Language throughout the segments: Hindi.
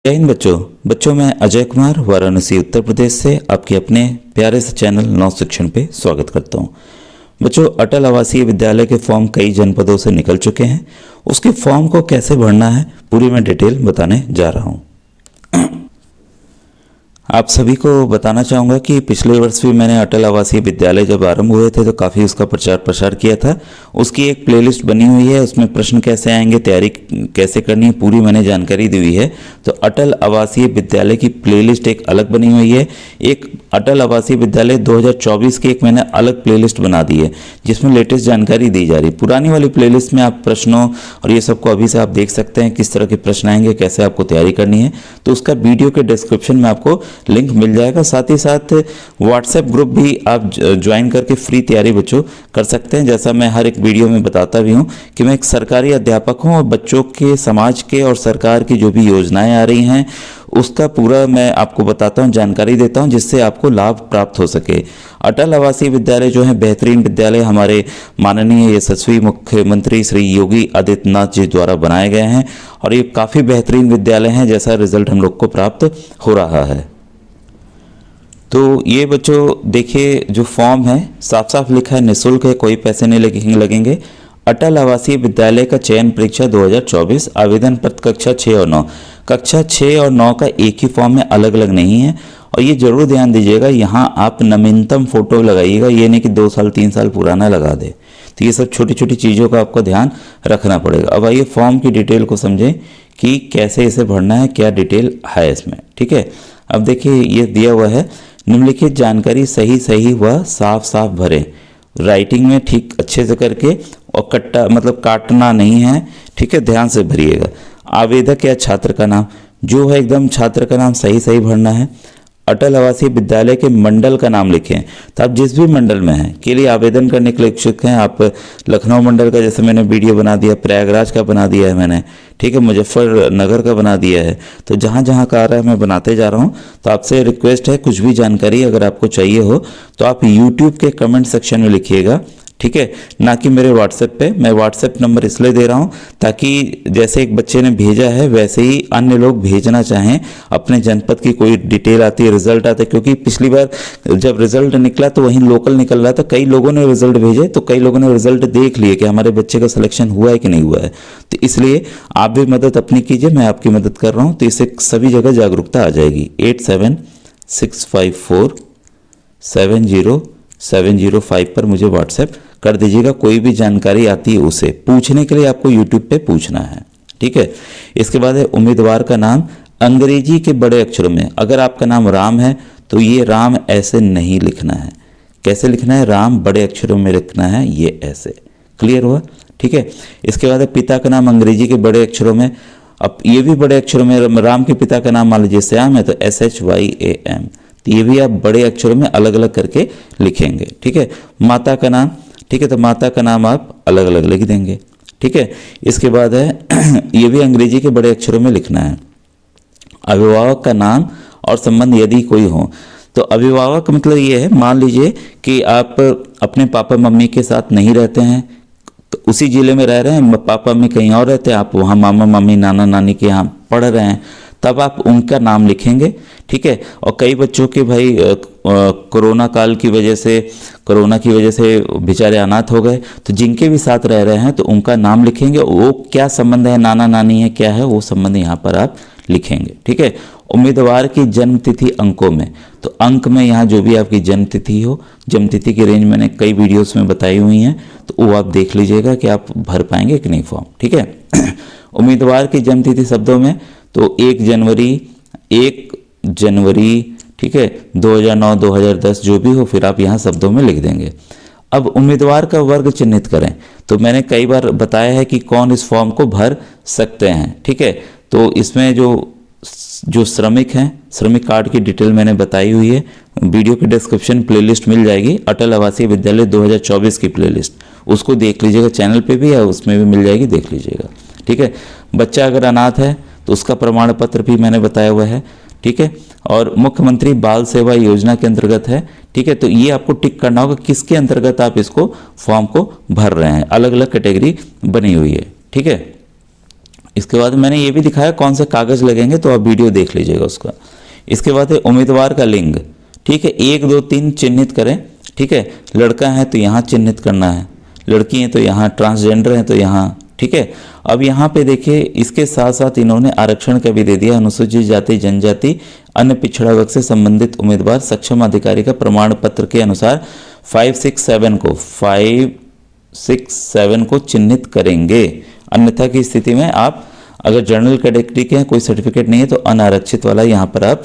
जय हिंद बच्चों मैं अजय कुमार वाराणसी उत्तर प्रदेश से आपके अपने प्यारे से चैनल नव शिक्षण पे स्वागत करता हूं। बच्चों, अटल आवासीय विद्यालय के फॉर्म कई जनपदों से निकल चुके हैं। उसके फॉर्म को कैसे भरना है पूरी मैं डिटेल बताने जा रहा हूं। आप सभी को बताना चाहूँगा कि पिछले वर्ष भी मैंने अटल आवासीय विद्यालय जब आरंभ हुए थे तो काफ़ी उसका प्रचार प्रसार किया था। उसकी एक प्लेलिस्ट बनी हुई है, उसमें प्रश्न कैसे आएंगे, तैयारी कैसे करनी है, पूरी मैंने जानकारी दी हुई है। तो अटल आवासीय विद्यालय की प्लेलिस्ट एक अलग बनी हुई है। एक अटल आवासीय विद्यालय 2024 की एक मैंने अलग प्लेलिस्ट बना दी है जिसमें लेटेस्ट जानकारी दी जा रही है। पुरानी वाली प्लेलिस्ट में आप प्रश्नों और ये सबको अभी से आप देख सकते हैं किस तरह के प्रश्न आएंगे, कैसे आपको तैयारी करनी है। तो उसका वीडियो के डिस्क्रिप्शन में आपको लिंक मिल जाएगा। साथ ही साथ व्हाट्सएप ग्रुप भी आप ज्वाइन करके फ्री तैयारी बच्चों कर सकते हैं। जैसा मैं हर एक वीडियो में बताता भी हूँ कि मैं एक सरकारी अध्यापक हूँ और बच्चों के, समाज के और सरकार की जो भी योजनाएं आ रही हैं उसका पूरा मैं आपको बताता हूँ, जानकारी देता हूँ जिससे आपको लाभ प्राप्त हो सके। अटल आवासीय विद्यालय जो है बेहतरीन विद्यालय हमारे माननीय यशस्वी मुख्यमंत्री श्री योगी आदित्यनाथ जी द्वारा बनाए गए हैं और ये काफ़ी बेहतरीन विद्यालय हैं जैसा रिजल्ट हम लोग को प्राप्त हो रहा है। तो ये बच्चों देखिए, जो फॉर्म है साफ साफ लिखा है निःशुल्क है, कोई पैसे नहीं लगेंगे। अटल आवासीय विद्यालय का चयन परीक्षा 2024, आवेदन पत्र कक्षा 6 और 9। कक्षा 6 और 9 का एक ही फॉर्म में अलग अलग नहीं है। और ये जरूर ध्यान दीजिएगा, यहाँ आप नवीनतम फोटो लगाइएगा, ये नहीं कि 2 साल 3 साल पुराना लगा दे। तो ये सब छोटी छोटी चीज़ों का आपको ध्यान रखना पड़ेगा। अब आइए फॉर्म की डिटेल को समझें कि कैसे इसे भरना है, क्या डिटेल है इसमें। ठीक है, अब देखिए ये दिया हुआ है, निम्नलिखित जानकारी सही व साफ साफ भरें, राइटिंग में ठीक अच्छे से करके, और काटना नहीं है। ठीक है, ध्यान से भरिएगा। आवेदक या छात्र का नाम जो है एकदम छात्र का नाम सही भरना है। अटल आवासीय विद्यालय के मंडल का नाम लिखें। तो आप जिस भी मंडल में हैं के लिए आवेदन करने के लिए इच्छुक हैं, आप लखनऊ मंडल का जैसे मैंने वीडियो बना दिया, प्रयागराज का बना दिया है मैंने, ठीक है, मुजफ्फरनगर का बना दिया है। तो जहाँ जहाँ का आ रहा है मैं बनाते जा रहा हूँ। तो आपसे रिक्वेस्ट है, कुछ भी जानकारी अगर आपको चाहिए हो तो आप यूट्यूब के कमेंट सेक्शन में लिखिएगा, ठीक है, ना कि मेरे व्हाट्सएप पे। मैं व्हाट्सएप नंबर इसलिए दे रहा हूँ ताकि जैसे एक बच्चे ने भेजा है वैसे ही अन्य लोग भेजना चाहें, अपने जनपद की कोई डिटेल आती है, रिजल्ट आता है। क्योंकि पिछली बार जब रिजल्ट निकला तो वहीं लोकल निकल रहा था, कई लोगों ने रिजल्ट भेजे तो कई लोगों ने रिजल्ट देख लिए कि हमारे बच्चे का सिलेक्शन हुआ है कि नहीं हुआ है। तो इसलिए आप भी मदद अपनी कीजिए, मैं आपकी मदद कर रहा हूँ। तो इससे सभी जगह जागरूकता आ जाएगी। 8765470705 पर मुझे व्हाट्सएप कर दीजिएगा। कोई भी जानकारी आती है उसे पूछने के लिए आपको यूट्यूब पे पूछना है, ठीक है। इसके बाद है उम्मीदवार का नाम अंग्रेजी के बड़े अक्षरों में। अगर आपका नाम राम है तो ये राम ऐसे नहीं लिखना है। कैसे लिखना है? राम बड़े अक्षरों में लिखना है, ये ऐसे। क्लियर हुआ? ठीक है। इसके बाद है पिता का नाम अंग्रेजी के बड़े अक्षरों में। अब ये भी बड़े अक्षरों में, राम के पिता का नाम मान लीजिए श्याम है तो SHYAM, तो ये भी आप बड़े अक्षरों में अलग अलग करके लिखेंगे, ठीक है। माता का नाम, ठीक है, तो माता का नाम आप अलग अलग लिख देंगे, ठीक है। इसके बाद है ये भी अंग्रेजी के बड़े अक्षरों में लिखना है। अभिभावक का नाम और संबंध यदि कोई हो, तो अभिभावक मतलब ये है, मान लीजिए कि आप अपने पापा मम्मी के साथ नहीं रहते हैं, तो उसी जिले में रह रहे हैं, पापा मम्मी कहीं और रहते हैं, आप वहाँ मामा मामी नाना नानी के यहाँ पढ़ रहे हैं, तब आप उनका नाम लिखेंगे, ठीक है। और कई बच्चों के भाई कोरोना की वजह से बेचारे अनाथ हो गए, तो जिनके भी साथ रह रहे हैं तो उनका नाम लिखेंगे। वो क्या संबंध है, नाना नानी है, क्या है वो संबंध यहाँ पर आप लिखेंगे, ठीक है। उम्मीदवार की जन्म तिथि अंकों में, तो अंक में यहाँ जो भी आपकी जन्म तिथि हो, जन्म तिथि की रेंज मैंने कई वीडियोस में बताई हुई हैं, तो वो आप देख लीजिएगा कि आप भर पाएंगे कि नहीं फॉर्म, ठीक है। उम्मीदवार की जन्म तिथि शब्दों में तो 1 जनवरी, ठीक है, 2009 2010 जो भी हो, फिर आप यहाँ शब्दों में लिख देंगे। अब उम्मीदवार का वर्ग चिन्हित करें, तो मैंने कई बार बताया है कि कौन इस फॉर्म को भर सकते हैं, ठीक है। तो इसमें जो श्रमिक हैं, श्रमिक कार्ड की डिटेल मैंने बताई हुई है। वीडियो के डिस्क्रिप्शन प्लेलिस्ट मिल जाएगी, अटल आवासीय विद्यालय 2024 की प्लेलिस्ट, उसको देख लीजिएगा। चैनल पे भी है, उसमें भी मिल जाएगी, देख लीजिएगा, ठीक है। बच्चा अगर अनाथ है तो उसका प्रमाण पत्र भी मैंने बताया हुआ है, ठीक है। और मुख्यमंत्री बाल सेवा योजना के अंतर्गत है, ठीक है। तो ये आपको टिक करना होगा किसके अंतर्गत आप इसको फॉर्म को भर रहे हैं। अलग अलग कैटेगरी बनी हुई है, ठीक है। इसके बाद मैंने ये भी दिखाया कौन से कागज़ लगेंगे, तो आप वीडियो देख लीजिएगा उसका। इसके बाद है उम्मीदवार का लिंग, ठीक है, 1 2 3 चिन्हित करें, ठीक है। लड़का है तो यहाँ चिन्हित करना है, लड़की है तो यहाँ, ट्रांसजेंडर है तो यहाँ, ठीक है। अब यहाँ पे देखिए इसके साथ साथ इन्होंने आरक्षण का भी दे दिया, अनुसूचित जाति जनजाति अन्य पिछड़ा वर्ग से संबंधित उम्मीदवार सक्षम अधिकारी का प्रमाण पत्र के अनुसार 567 को चिन्हित करेंगे। अन्यथा की स्थिति में आप अगर जनरल कैटेगरी के हैं, कोई सर्टिफिकेट नहीं है, तो अनारक्षित वाला यहाँ पर आप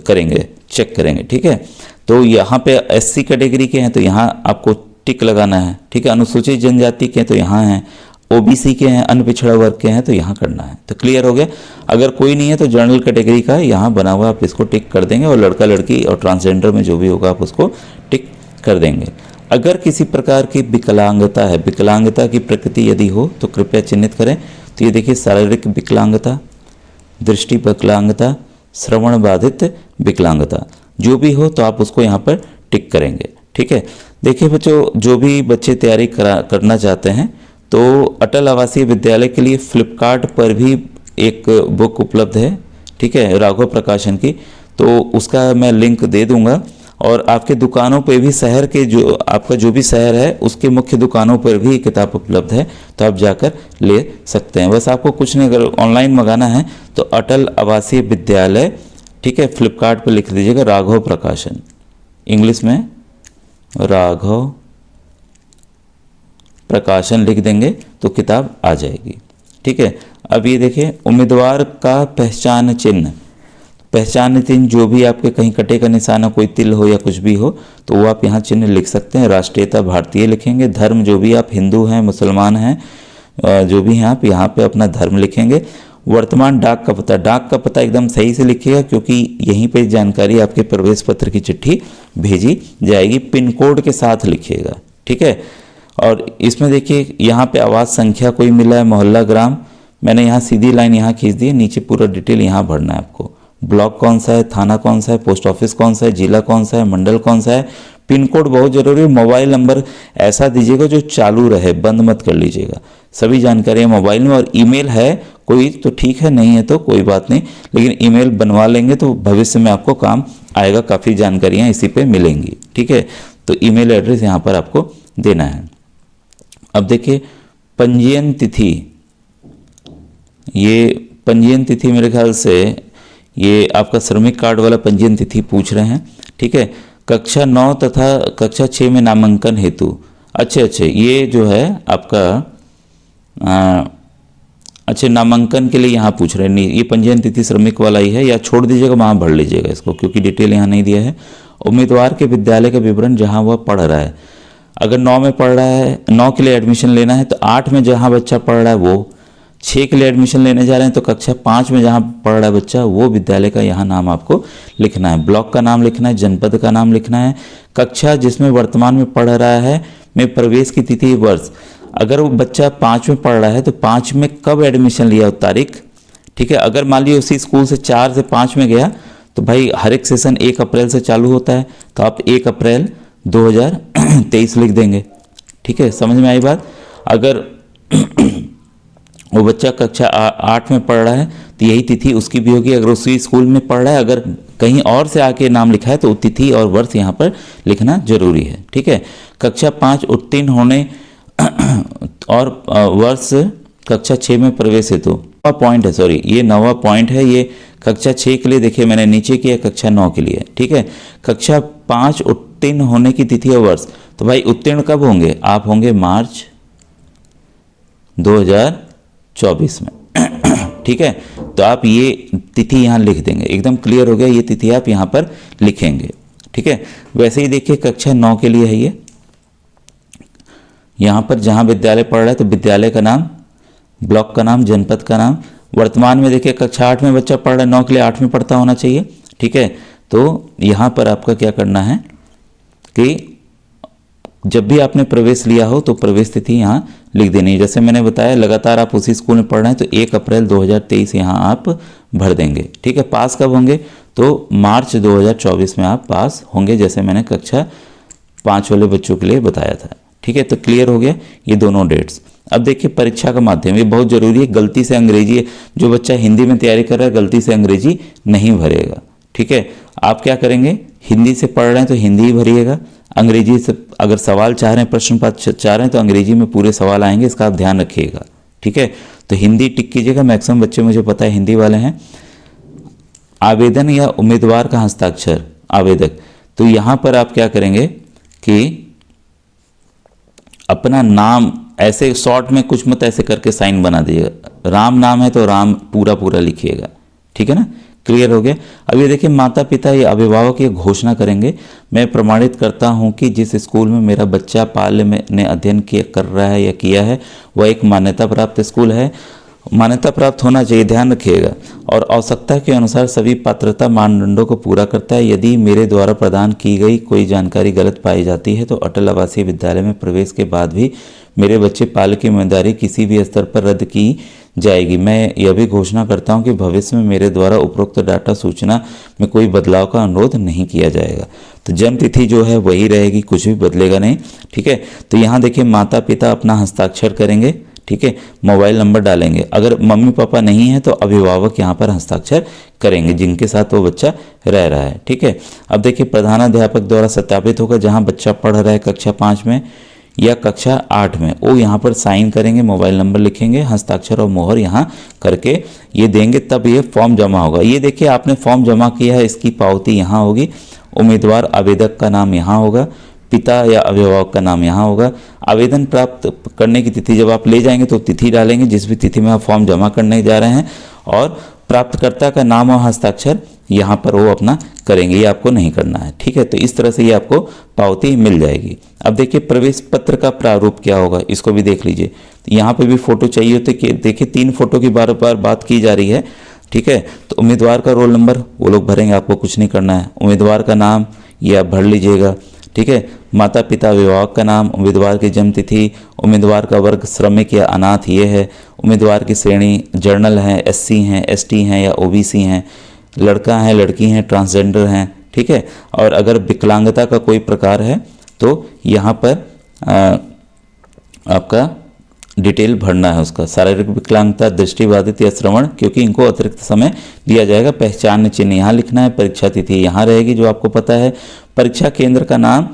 करेंगे, चेक करेंगे, ठीक है। तो यहाँ पे SC कैटेगरी के हैं तो यहाँ आपको टिक लगाना है, ठीक है। अनुसूचित जनजाति के हैं तो यहाँ है, OBC के हैं, अन्य पिछड़ा वर्ग के हैं तो यहाँ करना है। तो क्लियर हो गया। अगर कोई नहीं है तो जनरल कैटेगरी का यहाँ बना हुआ आप इसको टिक कर देंगे, और लड़का लड़की और ट्रांसजेंडर में जो भी होगा आप उसको टिक कर देंगे। अगर किसी प्रकार की विकलांगता है, विकलांगता की प्रकृति यदि हो तो कृपया चिन्हित करें। तो ये देखिए शारीरिक विकलांगता, दृष्टि विकलांगता, श्रवण बाधित विकलांगता, जो भी हो तो आप उसको यहाँ पर टिक करेंगे, ठीक है। देखिए बच्चों, जो भी बच्चे तैयारी करना चाहते हैं तो अटल आवासीय विद्यालय के लिए फ्लिपकार्ट पर भी एक बुक उपलब्ध है, ठीक है, राघव प्रकाशन की। तो उसका मैं लिंक दे दूंगा, और आपके दुकानों पे भी, शहर के जो आपका जो भी शहर है उसके मुख्य दुकानों पर भी किताब उपलब्ध है, तो आप जाकर ले सकते हैं। बस आपको कुछ नहीं, अगर ऑनलाइन मंगाना है तो अटल आवासीय विद्यालय, ठीक है, फ्लिपकार्ट पर लिख दीजिएगा राघव प्रकाशन, इंग्लिश में राघव प्रकाशन लिख देंगे तो किताब आ जाएगी, ठीक है। अब ये देखिए उम्मीदवार का पहचान चिन्ह, पहचान चिन्ह जो भी आपके कहीं कटे का निशान हो, कोई तिल हो या कुछ भी हो, तो वो आप यहाँ चिन्ह लिख सकते हैं। राष्ट्रीयता भारतीय लिखेंगे, धर्म जो भी आप हिंदू हैं, मुसलमान हैं, जो भी हैं आप यहाँ पे अपना धर्म लिखेंगे। वर्तमान डाक का पता, डाक का पता एकदम सही से लिखिएगा क्योंकि यहीं पे जानकारी आपके प्रवेश पत्र की चिट्ठी भेजी जाएगी। पिन कोड के साथ लिखिएगा, ठीक है। और इसमें देखिए यहाँ पे आवास संख्या कोई मिला है, मोहल्ला ग्राम, मैंने यहाँ सीधी लाइन यहाँ खींच दी है, नीचे पूरा डिटेल यहाँ भरना है आपको। ब्लॉक कौन सा है, थाना कौन सा है, पोस्ट ऑफिस कौन सा है, जिला कौन सा है, मंडल कौन सा है, पिन कोड बहुत जरूरी है। मोबाइल नंबर ऐसा दीजिएगा जो चालू रहे, बंद मत कर लीजिएगा। सभी जानकारियाँ मोबाइल में, और ईमेल है कोई तो ठीक है, नहीं है तो कोई बात नहीं, लेकिन ईमेल बनवा लेंगे तो भविष्य में आपको काम आएगा, काफ़ी जानकारियाँ इसी पे मिलेंगी, ठीक है। तो ईमेल एड्रेस यहाँ पर आपको देना है। अब देखिए पंजीयन तिथि, ये पंजीयन तिथि मेरे ख्याल से ये आपका श्रमिक कार्ड वाला पंजीयन तिथि पूछ रहे हैं, ठीक है। कक्षा 9 तथा कक्षा 6 में नामांकन हेतु, अच्छे ये जो है आपका अच्छे नामांकन के लिए यहाँ पूछ रहे हैं। नहीं, ये पंजीयन तिथि श्रमिक वाला ही है, या छोड़ दीजिएगा, वहाँ भर लीजिएगा इसको क्योंकि डिटेल यहाँ नहीं दिया है। उम्मीदवार के विद्यालय का विवरण जहाँ वह पढ़ रहा है, अगर 9 में पढ़ रहा है, 9 के लिए एडमिशन लेना है तो 8 में जहाँ बच्चा पढ़ रहा है वो, 6 के लिए एडमिशन लेने जा रहे हैं तो कक्षा 5 में जहाँ पढ़ रहा है बच्चा वो विद्यालय का यहाँ नाम आपको लिखना है। ब्लॉक का नाम लिखना है, जनपद का नाम लिखना है, कक्षा जिसमें वर्तमान में पढ़ रहा है में प्रवेश की तिथि वर्ष। अगर वो बच्चा 5 में पढ़ रहा है तो 5 में कब एडमिशन लिया हो, तारीख, ठीक है। अगर मान लीजिए उसी स्कूल से 4 से 5 में गया तो भाई हर एक सेशन 1 अप्रैल से चालू होता है, तो आप 1 अप्रैल 2023 लिख देंगे, ठीक है। समझ में आई बात। अगर वो बच्चा कक्षा 8 में पढ़ रहा है तो यही तिथि उसकी भी होगी। अगर उसी स्कूल में पढ़ रहा है, अगर कहीं और से आके नाम लिखा है तो तिथि और वर्ष यहाँ पर लिखना जरूरी है, ठीक है। कक्षा 5 उत्तीर्ण होने और वर्ष कक्षा 6 में प्रवेश हेतु, नवा पॉइंट है, सॉरी ये नवा पॉइंट है, ये कक्षा 6 के लिए देखिए मैंने नीचे किया, कक्षा 9 के लिए, ठीक है। कक्षा 5 उत्तीर्ण होने की तिथि और वर्ष, तो भाई उत्तीर्ण कब होंगे, आप होंगे मार्च 2024 में, ठीक है। तो आप ये तिथि यहाँ लिख देंगे, एकदम क्लियर हो गया, ये तिथि आप यहाँ पर लिखेंगे, ठीक है। वैसे ही देखिए कक्षा 9 के लिए है ये, यहाँ पर जहाँ विद्यालय पढ़ रहा है तो विद्यालय का नाम, ब्लॉक का नाम, जनपद का नाम। वर्तमान में देखिए कक्षा 8 में बच्चा पढ़ रहा है, 9 के लिए 8 में पढ़ता होना चाहिए, ठीक है। तो यहाँ पर आपका क्या करना है कि जब भी आपने प्रवेश लिया हो तो प्रवेश तिथि यहाँ लिख देनी है। जैसे मैंने बताया लगातार आप उसी स्कूल में पढ़ रहे हैं तो 1 अप्रैल 2023 यहाँ आप भर देंगे, ठीक है। पास कब होंगे, तो मार्च 2024 में आप पास होंगे, जैसे मैंने कक्षा 5 वाले बच्चों के लिए बताया था, ठीक है। तो क्लियर हो गया ये दोनों डेट्स। अब देखिए परीक्षा का माध्यम, ये बहुत जरूरी है। गलती से अंग्रेजी, जो बच्चा हिंदी में तैयारी कर रहा है गलती से अंग्रेजी नहीं भरेगा, ठीक है। आप क्या करेंगे, हिंदी से पढ़ रहे हैं तो हिंदी ही भरिएगा, अंग्रेजी से अगर सवाल चाह रहे हैं, प्रश्न पत्र चाह रहे हैं तो अंग्रेजी में पूरे सवाल आएंगे, इसका आप ध्यान रखिएगा, ठीक है। तो हिंदी टिक कीजिएगा, मैक्सिमम बच्चे मुझे पता है हिंदी वाले हैं। आवेदन या उम्मीदवार का हस्ताक्षर, आवेदक, तो यहाँ पर आप क्या करेंगे कि अपना नाम ऐसे शॉर्ट में कुछ मत ऐसे करके साइन बना दीजिएगा। राम नाम है तो राम पूरा पूरा लिखिएगा, ठीक है ना। क्लियर हो गया। अब ये देखिए माता पिता या अभिभावक ये घोषणा करेंगे, मैं प्रमाणित करता हूँ कि जिस स्कूल में मेरा बच्चा बाल्य में अध्ययन कर रहा है या किया है वह एक मान्यता प्राप्त स्कूल है। मान्यता प्राप्त होना चाहिए, ध्यान रखिएगा, और आवश्यकता के अनुसार सभी पात्रता मानदंडों को पूरा करता है। यदि मेरे द्वारा प्रदान की गई कोई जानकारी गलत पाई जाती है तो अटल आवासीय विद्यालय में प्रवेश के बाद भी मेरे बच्चे पालक की जिम्मेदारी किसी भी स्तर पर रद्द की जाएगी। मैं यह भी घोषणा करता हूं कि भविष्य में मेरे द्वारा उपरोक्त डाटा सूचना में कोई बदलाव का अनुरोध नहीं किया जाएगा। तो जन्म तिथि जो है वही रहेगी, कुछ भी बदलेगा नहीं, ठीक है। तो यहाँ देखिए माता पिता अपना हस्ताक्षर करेंगे, ठीक है, मोबाइल नंबर डालेंगे। अगर मम्मी पापा नहीं है तो अभिभावक यहाँ पर हस्ताक्षर करेंगे जिनके साथ वो बच्चा रह रहा है, ठीक है। अब देखिए प्रधानाध्यापक द्वारा सत्यापित होगा, जहाँ बच्चा पढ़ रहा है कक्षा 5 में या कक्षा 8 में, वो यहाँ पर साइन करेंगे, मोबाइल नंबर लिखेंगे, हस्ताक्षर और मोहर यहाँ करके ये देंगे, तब ये फॉर्म जमा होगा। ये देखिए आपने फॉर्म जमा किया है, इसकी पावती यहाँ होगी, उम्मीदवार आवेदक का नाम यहाँ होगा, पिता या अभिभावक का नाम यहाँ होगा। आवेदन प्राप्त करने की तिथि जब आप ले जाएंगे तो तिथि डालेंगे जिस भी तिथि में आप फॉर्म जमा करने जा रहे हैं, और प्राप्तकर्ता का नाम और हस्ताक्षर यहाँ पर वो अपना करेंगे, ये आपको नहीं करना है, ठीक है। तो इस तरह से ये आपको पावती मिल जाएगी। अब देखिए प्रवेश पत्र का प्रारूप क्या होगा, इसको भी देख लीजिए। यहाँ पे भी फोटो चाहिए होते कि देखिए 3 फोटो की बार बार बात की जा रही है, ठीक है। तो उम्मीदवार का रोल नंबर वो लोग भरेंगे, आपको कुछ नहीं करना है। उम्मीदवार का नाम ये आप भर लीजिएगा, ठीक है। माता पिता अभिभावक का नाम, उम्मीदवार की जन्म तिथि, उम्मीदवार का वर्ग श्रमिक या अनाथ ये है, उम्मीदवार की श्रेणी जर्नल है, SC हैं, ST हैं या OBC हैं, लड़का है लड़की हैं, ट्रांसजेंडर हैं, ठीक है। और अगर विकलांगता का कोई प्रकार है तो यहाँ पर आपका डिटेल भरना है उसका, शारीरिक विकलांगता, दृष्टिबाधित या श्रवण, क्योंकि इनको अतिरिक्त समय दिया जाएगा। पहचान चिन्ह यहाँ लिखना है, परीक्षा तिथि यहाँ रहेगी जो आपको पता है, परीक्षा केंद्र का नाम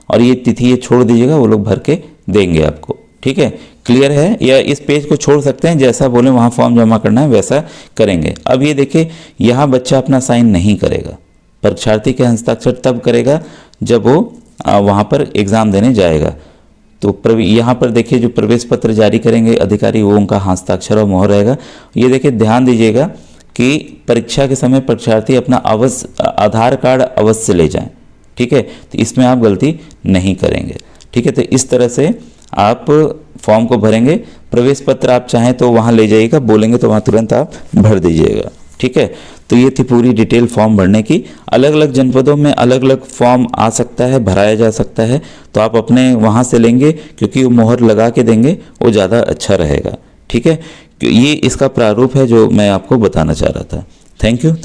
और ये तिथि ये छोड़ दीजिएगा, वो लोग भर के देंगे आपको, ठीक है। क्लियर है, या इस पेज को छोड़ सकते हैं, जैसा बोले वहाँ फॉर्म जमा करना है वैसा करेंगे। अब ये देखिए यहाँ बच्चा अपना साइन नहीं करेगा, परीक्षार्थी के हस्ताक्षर तब करेगा जब वो वहाँ पर एग्ज़ाम देने जाएगा। तो यहाँ पर देखिए जो प्रवेश पत्र जारी करेंगे अधिकारी वो उनका हस्ताक्षर और मोहर रहेगा। ये देखिए ध्यान दीजिएगा कि परीक्षा के समय परीक्षार्थी अपना आधार कार्ड अवश्य ले जाएं, ठीक है। तो इसमें आप गलती नहीं करेंगे, ठीक है। तो इस तरह से आप फॉर्म को भरेंगे। प्रवेश पत्र आप चाहें तो वहाँ ले जाइएगा, बोलेंगे तो वहाँ तुरंत आप भर दीजिएगा, ठीक है। तो ये थी पूरी डिटेल फॉर्म भरने की। अलग अलग जनपदों में अलग अलग फॉर्म आ सकता है, भराया जा सकता है, तो आप अपने वहाँ से लेंगे क्योंकि वो मोहर लगा के देंगे, वो ज़्यादा अच्छा रहेगा, ठीक है। ये इसका प्रारूप है जो मैं आपको बताना चाह रहा था। Thank you.